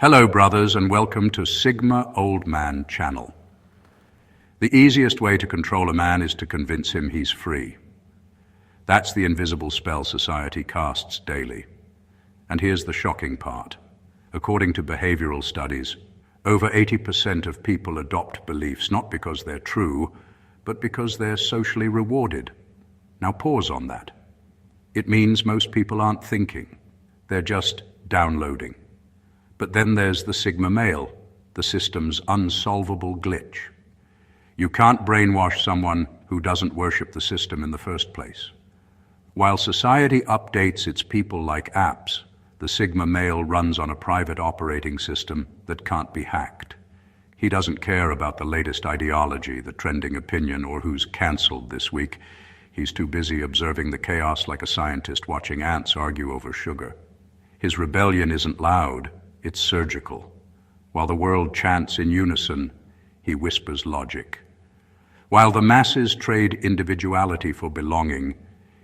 Hello, brothers, and welcome to Sigma Old Man Channel. The easiest way to control a man is to convince him he's free. That's the invisible spell society casts daily. And here's the shocking part. According to behavioral studies, over 80% of people adopt beliefs not because they're true, but because they're socially rewarded. Now pause on that. It means most people aren't thinking. They're just downloading. But then there's the Sigma male, the system's unsolvable glitch. You can't brainwash someone who doesn't worship the system in the first place. While society updates its people like apps, the Sigma male runs on a private operating system that can't be hacked. He doesn't care about the latest ideology, the trending opinion, or who's cancelled this week. He's too busy observing the chaos like a scientist watching ants argue over sugar. His rebellion isn't loud. It's surgical. While the world chants in unison, he whispers logic. While the masses trade individuality for belonging,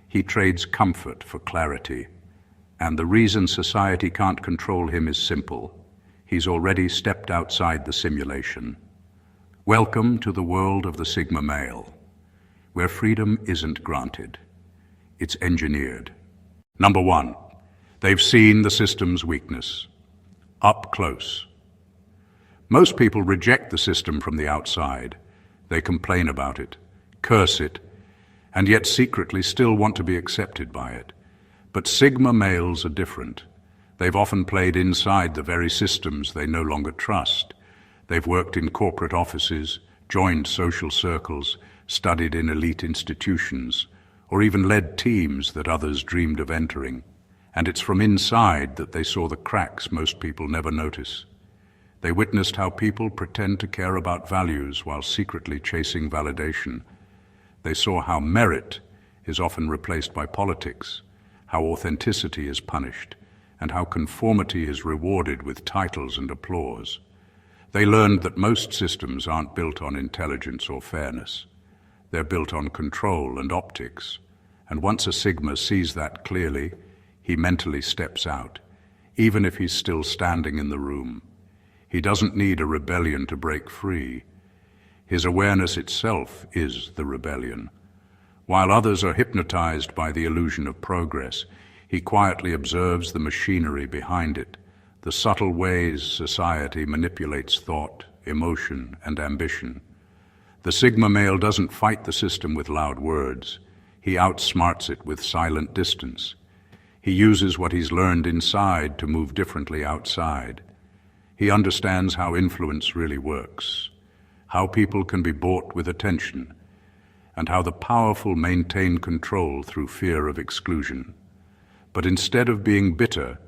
he trades comfort for clarity. And the reason society can't control him is simple. He's already stepped outside the simulation. Welcome to the world of the Sigma male, where freedom isn't granted. It's engineered. Number one, they've seen the system's weakness. Up close. Most people reject the system from the outside. They complain about it, curse it, and yet secretly still want to be accepted by it. But Sigma males are different. They've often played inside the very systems they no longer trust. They've worked in corporate offices, joined social circles, studied in elite institutions, or even led teams that others dreamed of entering. And it's from inside that they saw the cracks most people never notice. They witnessed how people pretend to care about values while secretly chasing validation. They saw how merit is often replaced by politics, how authenticity is punished, and how conformity is rewarded with titles and applause. They learned that most systems aren't built on intelligence or fairness. They're built on control and optics. And once a Sigma sees that clearly, he mentally steps out, even if he's still standing in the room. He doesn't need a rebellion to break free. His awareness itself is the rebellion. While others are hypnotized by the illusion of progress, he quietly observes the machinery behind it, the subtle ways society manipulates thought, emotion, and ambition. The Sigma male doesn't fight the system with loud words. He outsmarts it with silent distance. He uses what he's learned inside to move differently outside. He understands how influence really works, how people can be bought with attention, and how the powerful maintain control through fear of exclusion. But instead of being bitter,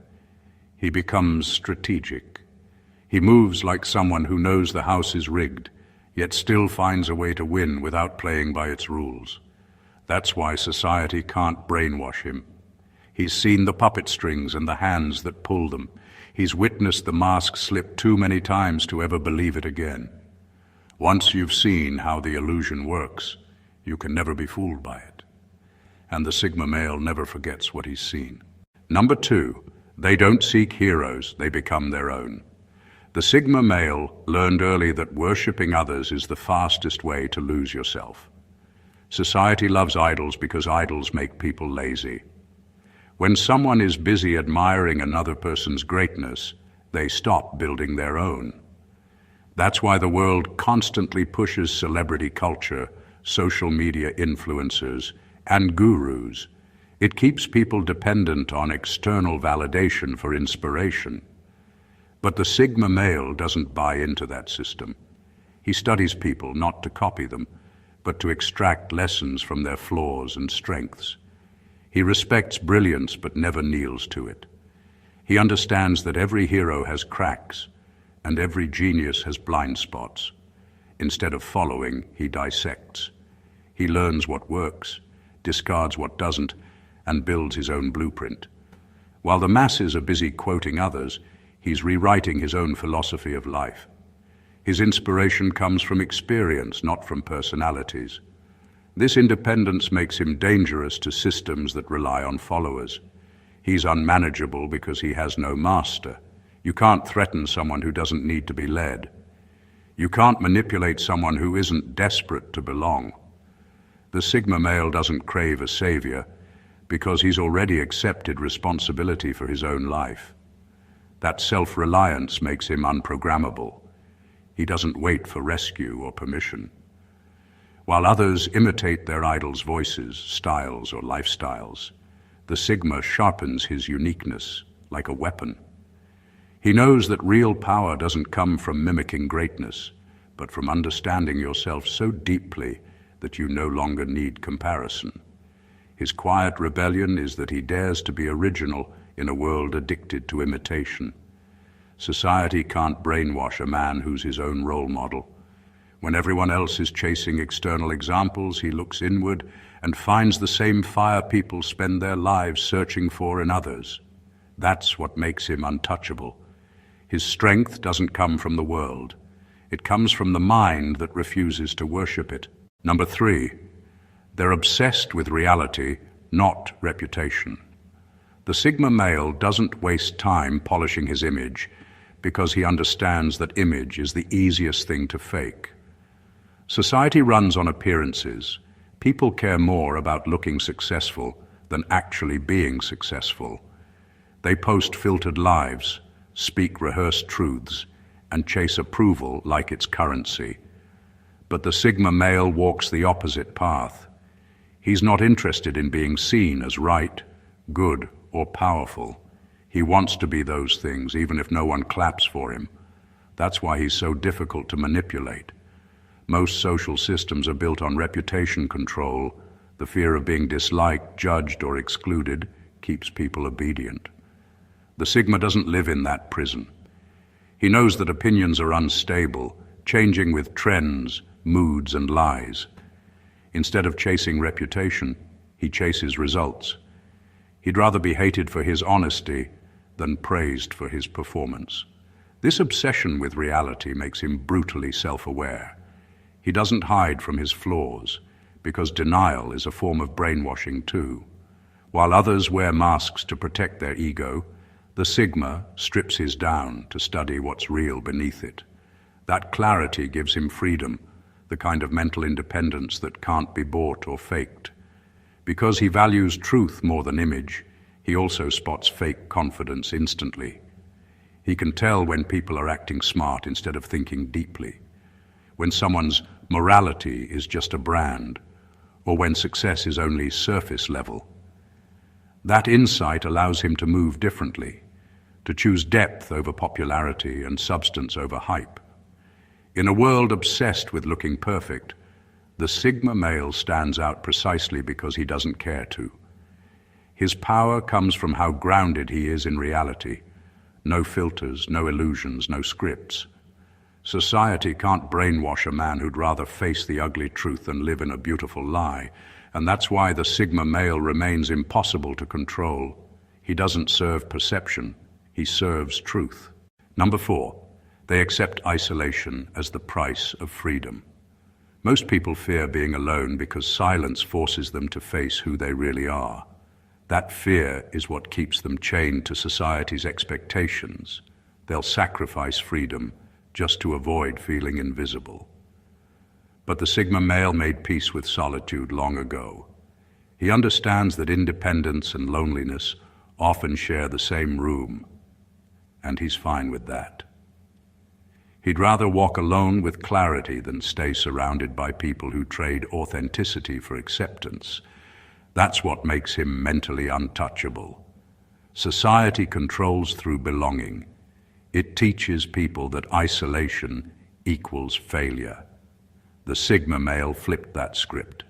he becomes strategic. He moves like someone who knows the house is rigged, yet still finds a way to win without playing by its rules. That's why society can't brainwash him. He's seen the puppet strings and the hands that pull them. He's witnessed the mask slip too many times to ever believe it again. Once you've seen how the illusion works, you can never be fooled by it. And the Sigma male never forgets what he's seen. Number two, they don't seek heroes, they become their own. The Sigma male learned early that worshipping others is the fastest way to lose yourself. Society loves idols because idols make people lazy. When someone is busy admiring another person's greatness, they stop building their own. That's why the world constantly pushes celebrity culture, social media influencers, and gurus. It keeps people dependent on external validation for inspiration. But the Sigma male doesn't buy into that system. He studies people not to copy them, but to extract lessons from their flaws and strengths. He respects brilliance but never kneels to it. He understands that every hero has cracks and every genius has blind spots. Instead of following, he dissects. He learns what works, discards what doesn't, and builds his own blueprint. While the masses are busy quoting others, he's rewriting his own philosophy of life. His inspiration comes from experience, not from personalities. This independence makes him dangerous to systems that rely on followers. He's unmanageable because he has no master. You can't threaten someone who doesn't need to be led. You can't manipulate someone who isn't desperate to belong. The Sigma male doesn't crave a savior because he's already accepted responsibility for his own life. That self-reliance makes him unprogrammable. He doesn't wait for rescue or permission. While others imitate their idols' voices, styles, or lifestyles, the Sigma sharpens his uniqueness like a weapon. He knows that real power doesn't come from mimicking greatness, but from understanding yourself so deeply that you no longer need comparison. His quiet rebellion is that he dares to be original in a world addicted to imitation. Society can't brainwash a man who's his own role model. When everyone else is chasing external examples, he looks inward and finds the same fire people spend their lives searching for in others. That's what makes him untouchable. His strength doesn't come from the world. It comes from the mind that refuses to worship it. Number 3, they're obsessed with reality, not reputation. The Sigma male doesn't waste time polishing his image because he understands that image is the easiest thing to fake. Society runs on appearances. People care more about looking successful than actually being successful. They post filtered lives, speak rehearsed truths, and chase approval like it's currency. But the Sigma male walks the opposite path. He's not interested in being seen as right, good, or powerful. He wants to be those things, even if no one claps for him. That's why he's so difficult to manipulate. Most social systems are built on reputation control. The fear of being disliked, judged, or excluded keeps people obedient. The Sigma doesn't live in that prison. He knows that opinions are unstable, changing with trends, moods, and lies. Instead of chasing reputation, he chases results. He'd rather be hated for his honesty than praised for his performance. This obsession with reality makes him brutally self-aware. He doesn't hide from his flaws, because denial is a form of brainwashing too. While others wear masks to protect their ego, the Sigma strips his down to study what's real beneath it. That clarity gives him freedom, the kind of mental independence that can't be bought or faked. Because he values truth more than image, he also spots fake confidence instantly. He can tell when people are acting smart instead of thinking deeply, when someone's morality is just a brand, or when success is only surface level. That insight allows him to move differently, to choose depth over popularity and substance over hype. In a world obsessed with looking perfect, the Sigma male stands out precisely because he doesn't care to. His power comes from how grounded he is in reality. No filters, no illusions, no scripts. Society can't brainwash a man who'd rather face the ugly truth than live in a beautiful lie, and that's why the Sigma male remains impossible to control. He doesn't serve perception, he serves truth. Number 4, they accept isolation as the price of freedom. Most people fear being alone because silence forces them to face who they really are. That fear is what keeps them chained to society's expectations. They'll sacrifice freedom just to avoid feeling invisible. But the Sigma male made peace with solitude long ago. He understands that independence and loneliness often share the same room, and he's fine with that. He'd rather walk alone with clarity than stay surrounded by people who trade authenticity for acceptance. That's what makes him mentally untouchable. Society controls through belonging. It teaches people that isolation equals failure. The Sigma male flipped that script.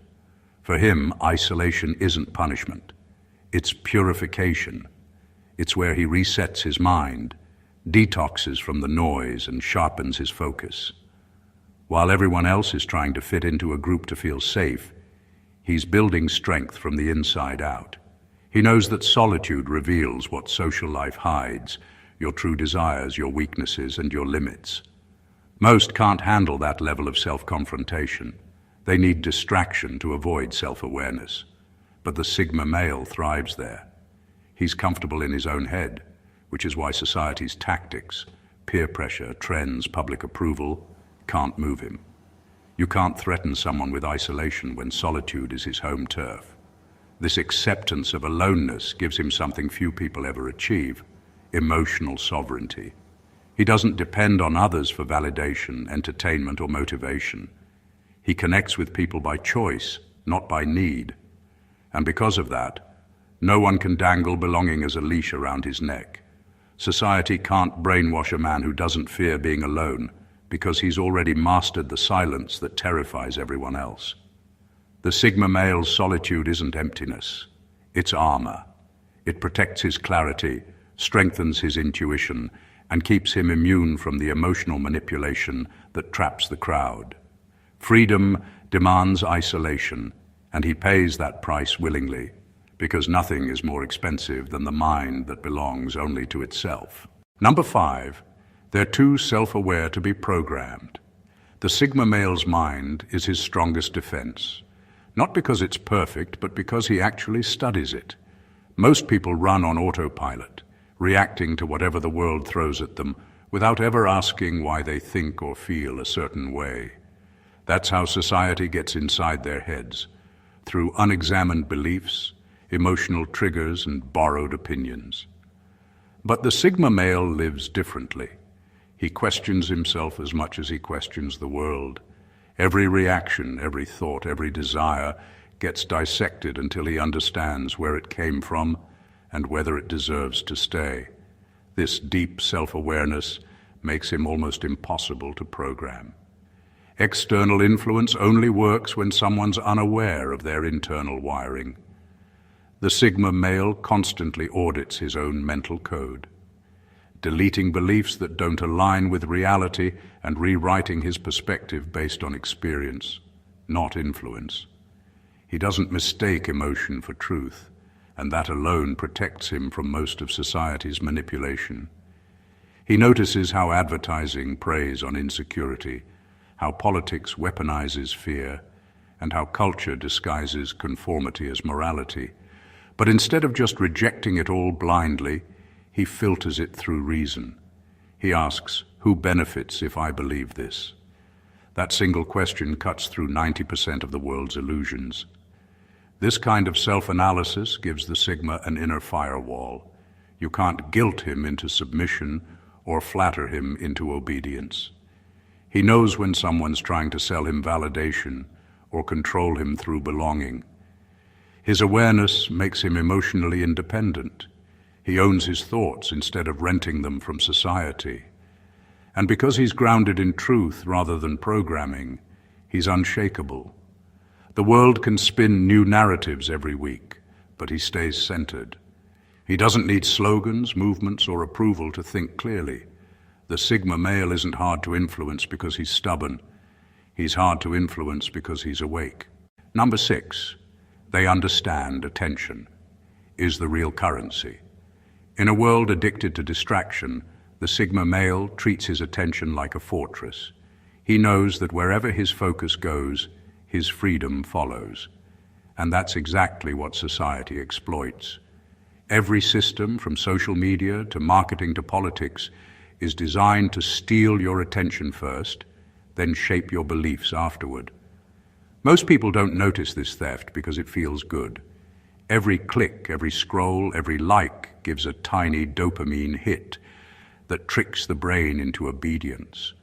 For him, isolation isn't punishment. It's purification. It's where he resets his mind, detoxes from the noise, and sharpens his focus. While everyone else is trying to fit into a group to feel safe, he's building strength from the inside out. He knows that solitude reveals what social life hides, your true desires, your weaknesses, and your limits. Most can't handle that level of self-confrontation. They need distraction to avoid self-awareness. But the Sigma male thrives there. He's comfortable in his own head, which is why society's tactics, peer pressure, trends, public approval, can't move him. You can't threaten someone with isolation when solitude is his home turf. This acceptance of aloneness gives him something few people ever achieve: emotional sovereignty. He doesn't depend on others for validation, entertainment, or motivation. He connects with people by choice, not by need. And because of that, no one can dangle belonging as a leash around his neck. Society can't brainwash a man who doesn't fear being alone, because he's already mastered the silence that terrifies everyone else. The Sigma male's solitude isn't emptiness, it's armor. It protects his clarity, strengthens his intuition, and keeps him immune from the emotional manipulation that traps the crowd. Freedom demands isolation, and he pays that price willingly, because nothing is more expensive than the mind that belongs only to itself. Number 5, they're too self-aware to be programmed. The Sigma male's mind is his strongest defense, not because it's perfect, but because he actually studies it. Most people run on autopilot, reacting to whatever the world throws at them, without ever asking why they think or feel a certain way. That's how society gets inside their heads, through unexamined beliefs, emotional triggers, and borrowed opinions. But the Sigma male lives differently. He questions himself as much as he questions the world. Every reaction, every thought, every desire gets dissected until he understands where it came from and whether it deserves to stay. This deep self-awareness makes him almost impossible to program. External influence only works when someone's unaware of their internal wiring. The Sigma male constantly audits his own mental code, deleting beliefs that don't align with reality and rewriting his perspective based on experience, not influence. He doesn't mistake emotion for truth, and that alone protects him from most of society's manipulation. He notices how advertising preys on insecurity, how politics weaponizes fear, and how culture disguises conformity as morality. But instead of just rejecting it all blindly, he filters it through reason. He asks, who benefits if I believe this? That single question cuts through 90% of the world's illusions. This kind of self-analysis gives the Sigma an inner firewall. You can't guilt him into submission or flatter him into obedience. He knows when someone's trying to sell him validation or control him through belonging. His awareness makes him emotionally independent. He owns his thoughts instead of renting them from society. And because he's grounded in truth rather than programming, he's unshakable. The world can spin new narratives every week, but he stays centered. He doesn't need slogans, movements, or approval to think clearly. The Sigma male isn't hard to influence because he's stubborn. He's hard to influence because he's awake. Number 6. They understand attention is the real currency. In a world addicted to distraction, the Sigma male treats his attention like a fortress. He knows that wherever his focus goes, his freedom follows. And that's exactly what society exploits. Every system, from social media to marketing to politics, is designed to steal your attention first, then shape your beliefs afterward. Most people don't notice this theft because it feels good. Every click, every scroll, every like gives a tiny dopamine hit that tricks the brain into obedience.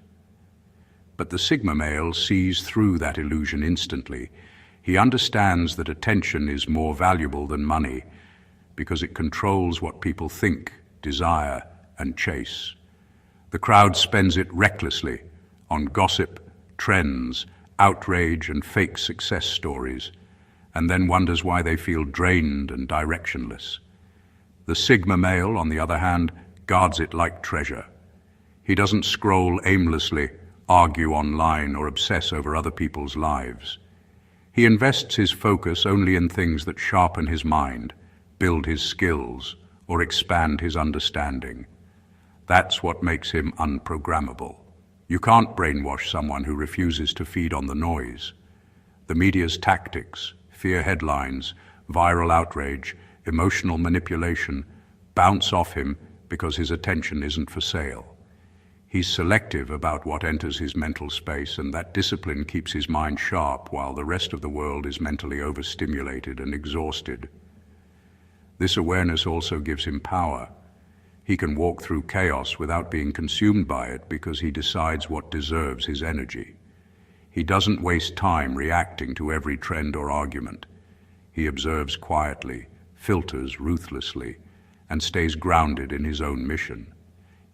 But the Sigma male sees through that illusion instantly. He understands that attention is more valuable than money because it controls what people think, desire, and chase. The crowd spends it recklessly on gossip, trends, outrage, and fake success stories, and then wonders why they feel drained and directionless. The Sigma male, on the other hand, guards it like treasure. He doesn't scroll aimlessly, argue online, or obsess over other people's lives. He invests his focus only in things that sharpen his mind, build his skills, or expand his understanding. That's what makes him unprogrammable. You can't brainwash someone who refuses to feed on the noise. The media's tactics, fear headlines, viral outrage, emotional manipulation bounce off him because his attention isn't for sale. He's selective about what enters his mental space, and that discipline keeps his mind sharp while the rest of the world is mentally overstimulated and exhausted. This awareness also gives him power. He can walk through chaos without being consumed by it because he decides what deserves his energy. He doesn't waste time reacting to every trend or argument. He observes quietly, filters ruthlessly, and stays grounded in his own mission.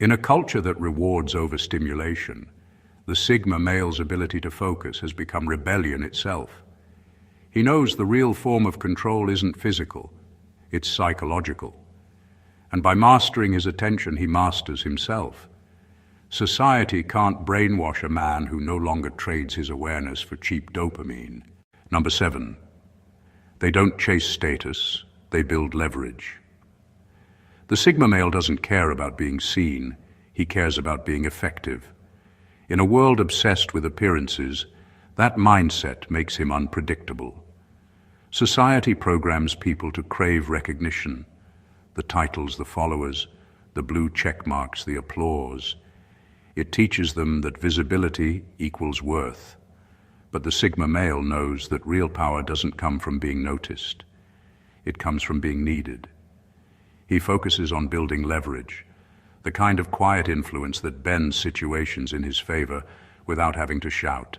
In a culture that rewards overstimulation, the Sigma male's ability to focus has become rebellion itself. He knows the real form of control isn't physical, it's psychological. And by mastering his attention, he masters himself. Society can't brainwash a man who no longer trades his awareness for cheap dopamine. Number 7, they don't chase status, they build leverage. The Sigma male doesn't care about being seen, he cares about being effective. In a world obsessed with appearances, that mindset makes him unpredictable. Society programs people to crave recognition, the titles, the followers, the blue check marks, the applause. It teaches them that visibility equals worth. But the Sigma male knows that real power doesn't come from being noticed. It comes from being needed. He focuses on building leverage, the kind of quiet influence that bends situations in his favor without having to shout.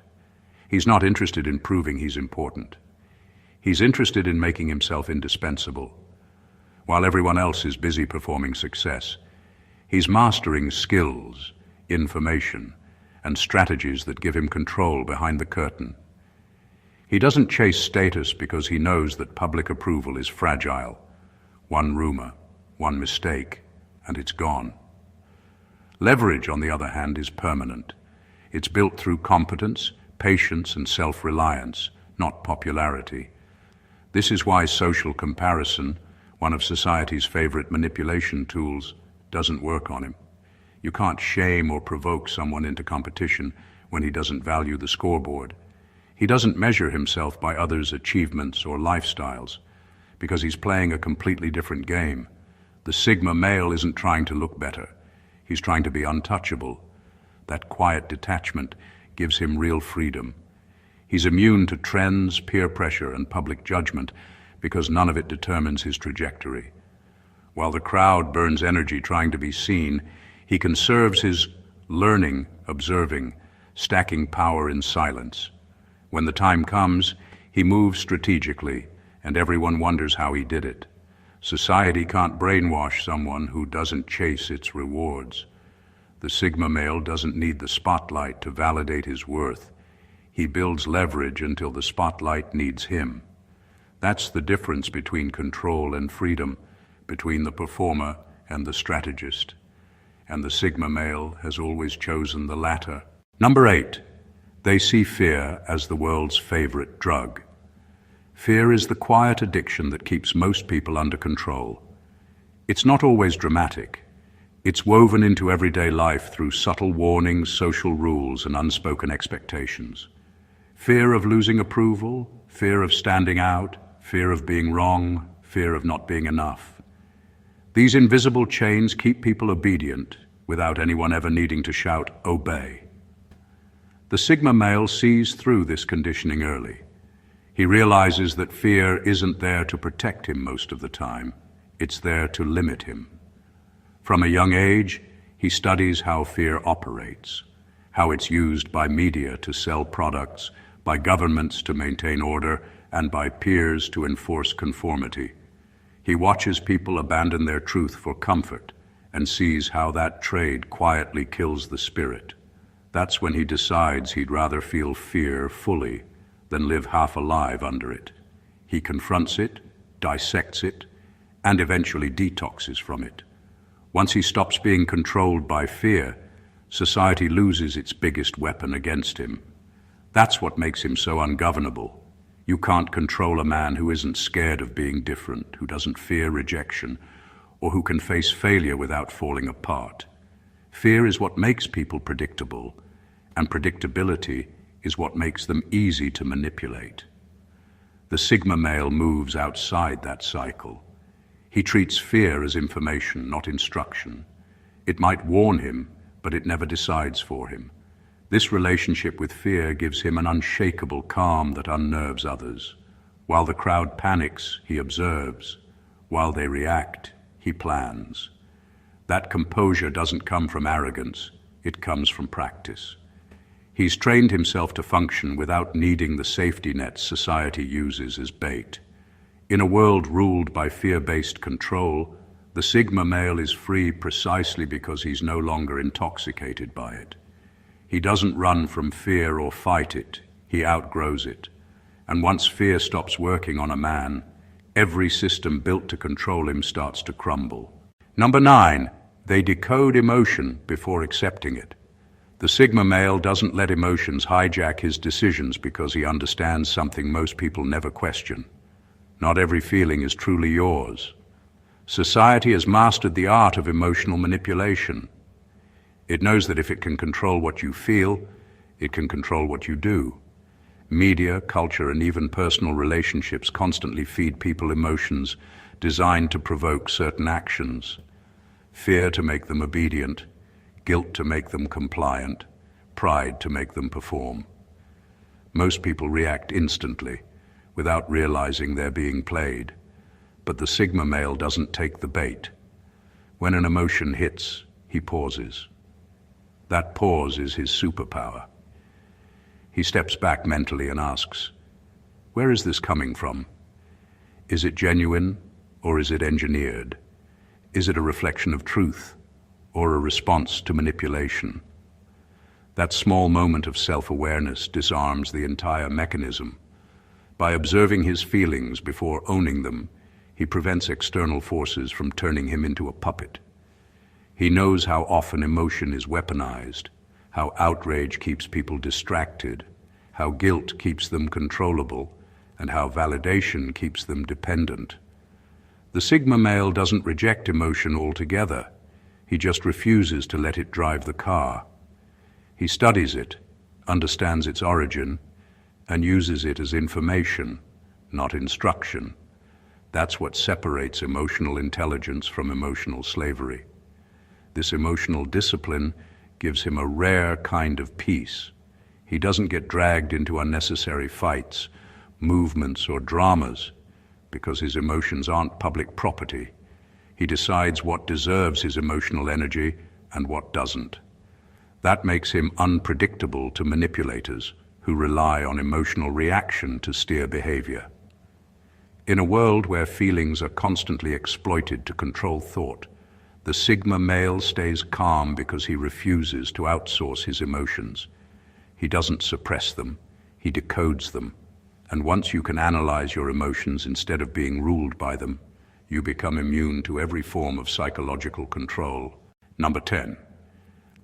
He's not interested in proving he's important. He's interested in making himself indispensable. While everyone else is busy performing success, he's mastering skills, information, and strategies that give him control behind the curtain. He doesn't chase status because he knows that public approval is fragile. One rumor, one mistake, and it's gone. Leverage, on the other hand, is permanent. It's built through competence, patience, and self-reliance, not popularity. This is why social comparison, one of society's favorite manipulation tools, doesn't work on him. You can't shame or provoke someone into competition when he doesn't value the scoreboard. He doesn't measure himself by others' achievements or lifestyles because he's playing a completely different game. The Sigma male isn't trying to look better. He's trying to be untouchable. That quiet detachment gives him real freedom. He's immune to trends, peer pressure, and public judgment because none of it determines his trajectory. While the crowd burns energy trying to be seen, he conserves his learning, observing, stacking power in silence. When the time comes, he moves strategically, and everyone wonders how he did it. Society can't brainwash someone who doesn't chase its rewards. The Sigma male doesn't need the spotlight to validate his worth. He builds leverage until the spotlight needs him. That's the difference between control and freedom, between the performer and the strategist. And the Sigma male has always chosen the latter. Number 8, they see fear as the world's favorite drug. Fear is the quiet addiction that keeps most people under control. It's not always dramatic. It's woven into everyday life through subtle warnings, social rules, and unspoken expectations. Fear of losing approval, fear of standing out, fear of being wrong, fear of not being enough. These invisible chains keep people obedient without anyone ever needing to shout, "Obey." The Sigma male sees through this conditioning early. He realizes that fear isn't there to protect him most of the time. It's there to limit him. From a young age, he studies how fear operates, how it's used by media to sell products, by governments to maintain order, and by peers to enforce conformity. He watches people abandon their truth for comfort and sees how that trade quietly kills the spirit. That's when he decides he'd rather feel fear fully than live half alive under it. He confronts it, dissects it, and eventually detoxes from it. Once he stops being controlled by fear, society loses its biggest weapon against him. That's what makes him so ungovernable. You can't control a man who isn't scared of being different, who doesn't fear rejection, or who can face failure without falling apart. Fear is what makes people predictable, and predictability is what makes them easy to manipulate. The Sigma male moves outside that cycle. He treats fear as information, not instruction. It might warn him, but it never decides for him. This relationship with fear gives him an unshakable calm that unnerves others. While the crowd panics, he observes. While they react, he plans. That composure doesn't come from arrogance, it comes from practice. He's trained himself to function without needing the safety nets society uses as bait. In a world ruled by fear-based control, the Sigma male is free precisely because he's no longer intoxicated by it. He doesn't run from fear or fight it, he outgrows it. And once fear stops working on a man, every system built to control him starts to crumble. Number 9, they decode emotion before accepting it. The Sigma male doesn't let emotions hijack his decisions because he understands something most people never question. Not every feeling is truly yours. Society has mastered the art of emotional manipulation. It knows that if it can control what you feel, it can control what you do. Media, culture, and even personal relationships constantly feed people emotions designed to provoke certain actions. Fear to make them obedient, guilt to make them compliant, pride to make them perform. Most people react instantly, without realizing they're being played. But the Sigma male doesn't take the bait. When an emotion hits, he pauses. That pause is his superpower. He steps back mentally and asks, where is this coming from? Is it genuine or is it engineered? Is it a reflection of truth or a response to manipulation? That small moment of self-awareness disarms the entire mechanism. By observing his feelings before owning them, he prevents external forces from turning him into a puppet. He knows how often emotion is weaponized, how outrage keeps people distracted, how guilt keeps them controllable, and how validation keeps them dependent. The Sigma male doesn't reject emotion altogether. He just refuses to let it drive the car. He studies it, understands its origin, and uses it as information, not instruction. That's what separates emotional intelligence from emotional slavery. This emotional discipline gives him a rare kind of peace. He doesn't get dragged into unnecessary fights, movements, or dramas because his emotions aren't public property. He decides what deserves his emotional energy and what doesn't. That makes him unpredictable to manipulators who rely on emotional reaction to steer behavior. In a world where feelings are constantly exploited to control thought, the Sigma male stays calm because he refuses to outsource his emotions. He doesn't suppress them, he decodes them. And once you can analyze your emotions instead of being ruled by them, you become immune to every form of psychological control. Number 10.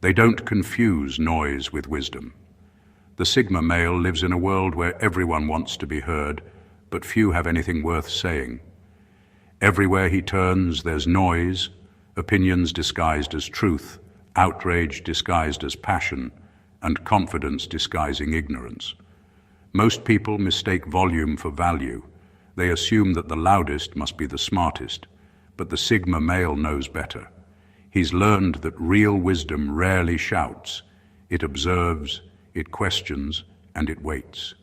They don't confuse noise with wisdom. The Sigma male lives in a world where everyone wants to be heard, but few have anything worth saying. Everywhere he turns, there's noise, opinions disguised as truth, outrage disguised as passion, and confidence disguising ignorance. Most people mistake volume for value. They assume that the loudest must be the smartest, but the Sigma male knows better. He's learned that real wisdom rarely shouts. It observes, it questions, and it waits.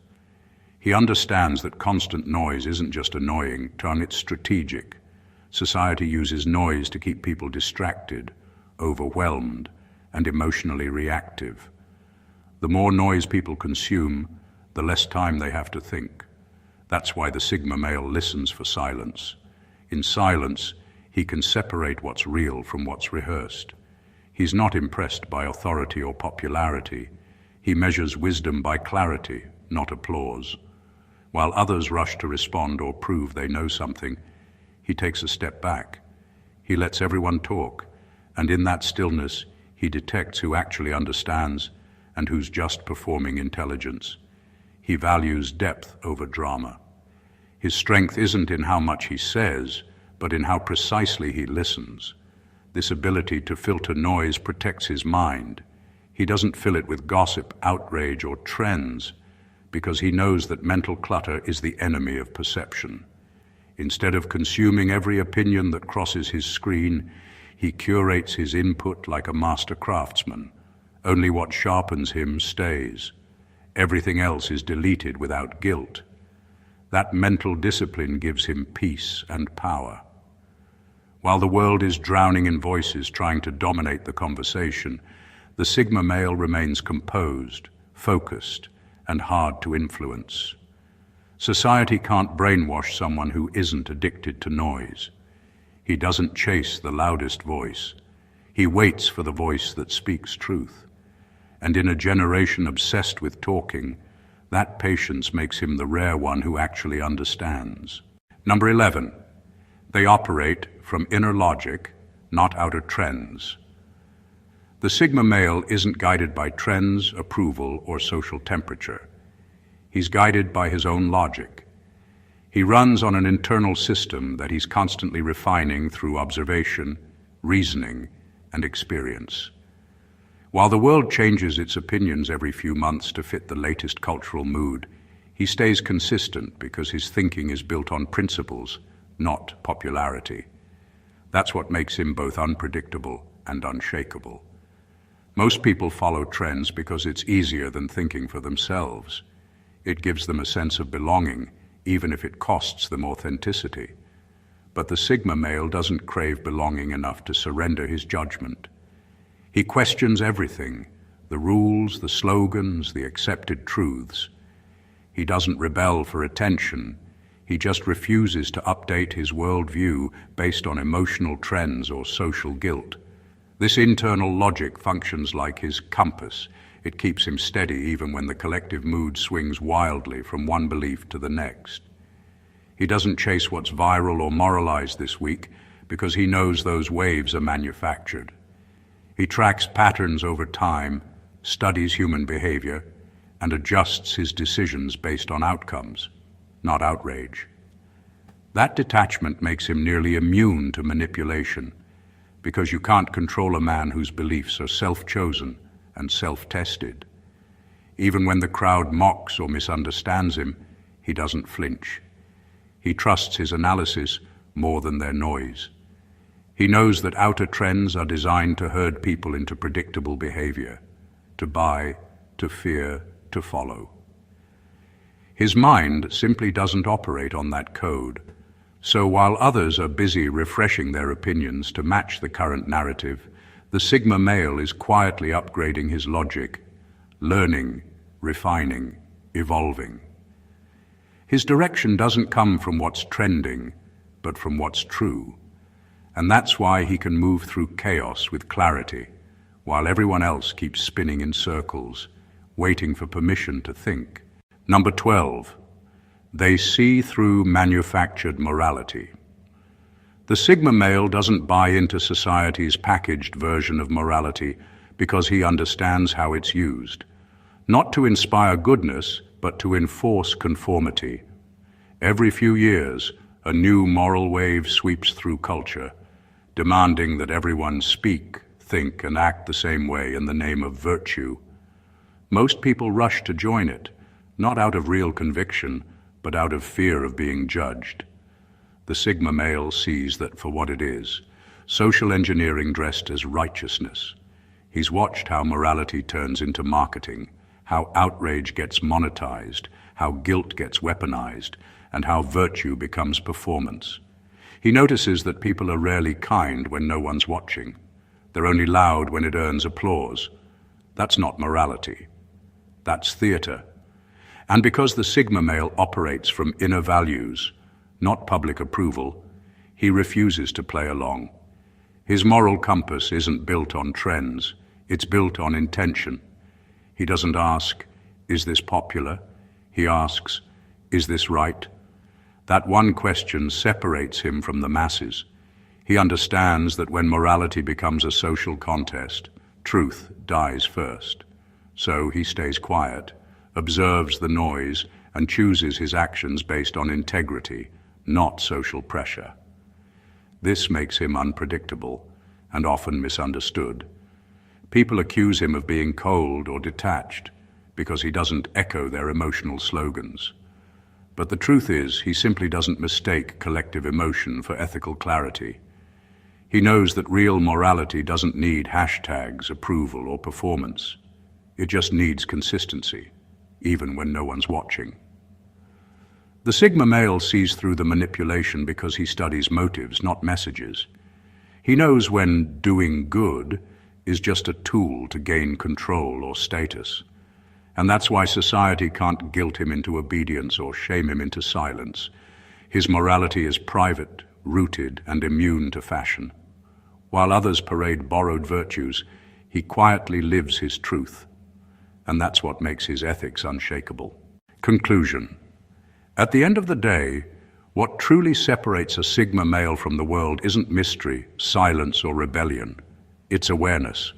He understands that constant noise isn't just annoying, it's strategic. Society uses noise to keep people distracted, overwhelmed, and emotionally reactive. The more noise people consume, the less time they have to think. That's why the Sigma male listens for silence. In silence, he can separate what's real from what's rehearsed. He's not impressed by authority or popularity. He measures wisdom by clarity, not applause. While others rush to respond or prove they know something, he takes a step back. He lets everyone talk, and in that stillness, he detects who actually understands and who's just performing intelligence. He values depth over drama. His strength isn't in how much he says, but in how precisely he listens. This ability to filter noise protects his mind. He doesn't fill it with gossip, outrage, or trends, because he knows that mental clutter is the enemy of perception. Instead of consuming every opinion that crosses his screen, He curates his input like a master craftsman. Only what sharpens him stays. Everything else is deleted without guilt. That mental discipline gives him peace and power. While the world is drowning in voices trying to dominate the conversation, the Sigma male remains composed, focused, and hard to influence. Society can't brainwash someone who isn't addicted to noise. He doesn't chase the loudest voice. He waits for the voice that speaks truth. And in a generation obsessed with talking, that patience makes him the rare one who actually understands. Number 11. They operate from inner logic, not outer trends. The Sigma male isn't guided by trends, approval, or social temperature. He's guided by his own logic. He runs on an internal system that he's constantly refining through observation, reasoning, and experience. While the world changes its opinions every few months to fit the latest cultural mood, he stays consistent because his thinking is built on principles, not popularity. That's what makes him both unpredictable and unshakable. Most people follow trends because it's easier than thinking for themselves. It gives them a sense of belonging, even if it costs them authenticity. But the Sigma male doesn't crave belonging enough to surrender his judgment. He questions everything, the rules, the slogans, the accepted truths. He doesn't rebel for attention. He just refuses to update his worldview based on emotional trends or social guilt. This internal logic functions like his compass. It keeps him steady even when the collective mood swings wildly from one belief to the next. He doesn't chase what's viral or moralized this week because he knows those waves are manufactured. He tracks patterns over time, studies human behavior, and adjusts his decisions based on outcomes, not outrage. That detachment makes him nearly immune to manipulation, because you can't control a man whose beliefs are self-chosen and self-tested. Even when the crowd mocks or misunderstands him, he doesn't flinch. He trusts his analysis more than their noise. He knows that outer trends are designed to herd people into predictable behavior, to buy, to fear, to follow. His mind simply doesn't operate on that code. So while others are busy refreshing their opinions to match the current narrative, the Sigma male is quietly upgrading his logic, learning, refining, evolving. His direction doesn't come from what's trending, but from what's true. And that's why he can move through chaos with clarity, while everyone else keeps spinning in circles, waiting for permission to think. Number 12. They see through manufactured morality. The Sigma male doesn't buy into society's packaged version of morality because he understands how it's used, not to inspire goodness, but to enforce conformity. Every few years, a new moral wave sweeps through culture, demanding that everyone speak, think, and act the same way in the name of virtue. Most people rush to join it, not out of real conviction, but out of fear of being judged. The Sigma male sees that for what it is, social engineering dressed as righteousness. He's watched how morality turns into marketing, how outrage gets monetized, how guilt gets weaponized, and how virtue becomes performance. He notices that people are rarely kind when no one's watching. They're only loud when it earns applause. That's not morality. That's theater. And because the Sigma male operates from inner values, not public approval, he refuses to play along. His moral compass isn't built on trends, it's built on intention. He doesn't ask, is this popular? He asks, is this right? That one question separates him from the masses. He understands that when morality becomes a social contest, truth dies first. So he stays quiet, observes the noise, and chooses his actions based on integrity, not social pressure. This makes him unpredictable and often misunderstood. People accuse him of being cold or detached because he doesn't echo their emotional slogans. But the truth is, he simply doesn't mistake collective emotion for ethical clarity. He knows that real morality doesn't need hashtags, approval, or performance. It just needs consistency, even when no one's watching. The Sigma male sees through the manipulation because he studies motives, not messages. He knows when doing good is just a tool to gain control or status. And that's why society can't guilt him into obedience or shame him into silence. His morality is private, rooted, and immune to fashion. While others parade borrowed virtues, he quietly lives his truth. And that's what makes his ethics unshakable. Conclusion. At the end of the day, what truly separates a Sigma male from the world isn't mystery, silence, or rebellion. It's awareness.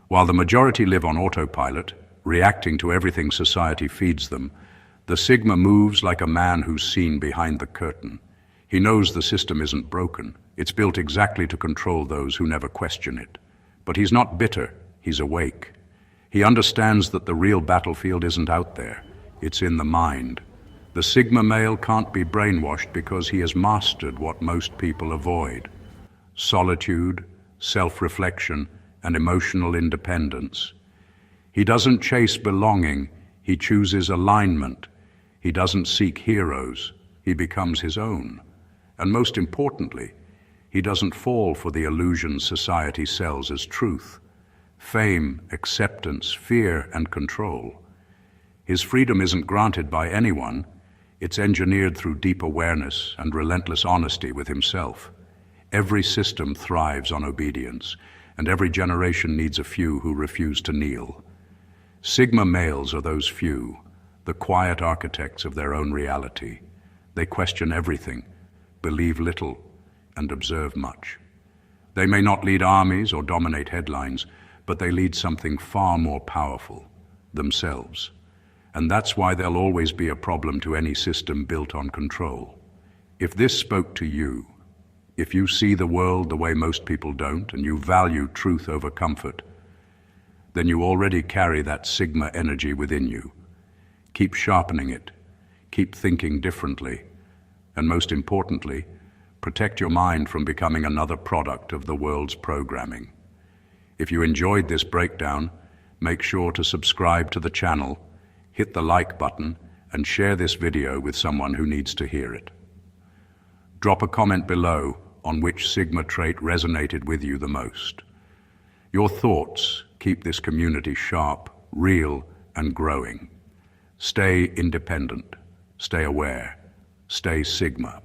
While the majority live on autopilot, reacting to everything society feeds them, the Sigma moves like a man who's seen behind the curtain. He knows the system isn't broken. It's built exactly to control those who never question it. But he's not bitter, he's awake. He understands that the real battlefield isn't out there, it's in the mind. The Sigma male can't be brainwashed because he has mastered what most people avoid: solitude, self-reflection, and emotional independence. He doesn't chase belonging, he chooses alignment. He doesn't seek heroes, he becomes his own. And most importantly, he doesn't fall for the illusions society sells as truth: fame, acceptance, fear, and control. His freedom isn't granted by anyone. It's engineered through deep awareness and relentless honesty with himself. Every system thrives on obedience, and every generation needs a few who refuse to kneel. Sigma males are those few, the quiet architects of their own reality. They question everything, believe little, and observe much. They may not lead armies or dominate headlines, but they lead something far more powerful: themselves. And that's why they'll always be a problem to any system built on control. If this spoke to you, if you see the world the way most people don't, and you value truth over comfort, then you already carry that Sigma energy within you. Keep sharpening it, keep thinking differently, and most importantly, protect your mind from becoming another product of the world's programming. If you enjoyed this breakdown, make sure to subscribe to the channel, hit the like button, and share this video with someone who needs to hear it. Drop a comment below on which Sigma trait resonated with you the most. Your thoughts keep this community sharp, real, and growing. Stay independent, stay aware, stay Sigma.